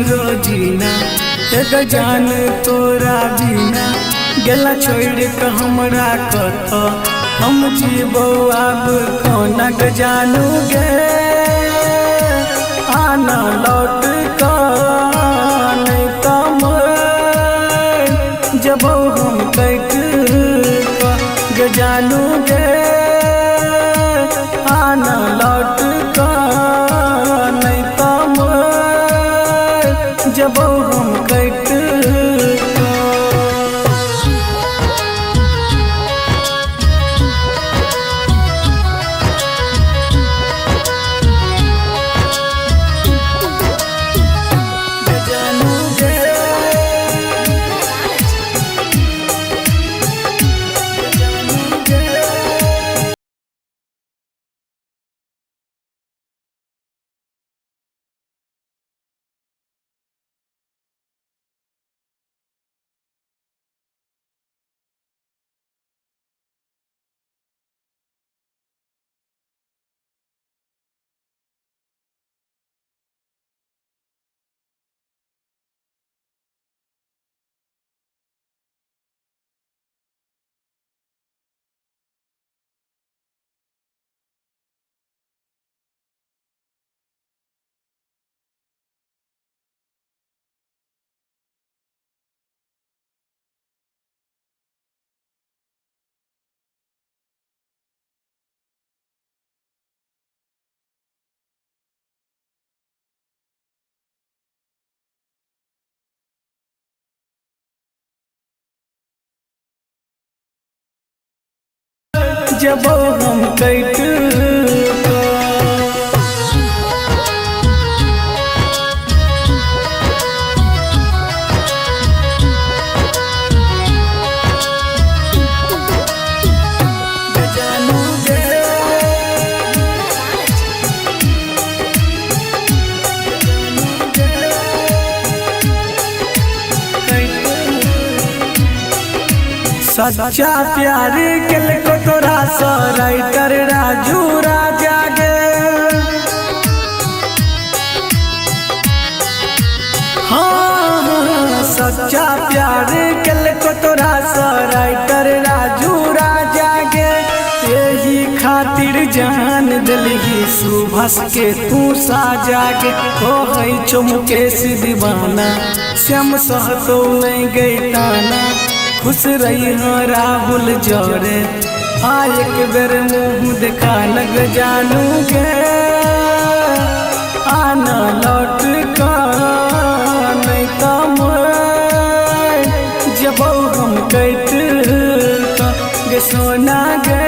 रोजीना एक जान तोरा बिना गेला छोड़ के हमरा कत हम जीवो अब कोना के जानू गे आना लौट कर नहीं तम जब हम कैट के जानू गे आना लौट कर नहीं तम जब हम कैट जब हम कैट सच्चा प्यार कल को तोरा सा राइटर राजू राजा गे हाँ सच्चा प्यार कल को तोरा सा राइटर राजू राजा गे यही खातिर जान दिलही सुभाष के तू साजा गे हो है चुमके से दीवाना श्याम सह तो नहीं गई ताना खुश रही हो राहुल जोरे एक बेर मुँह देखा लग जानू गे आना लौट कर नहीं तम जब हम कैट गे सोना गे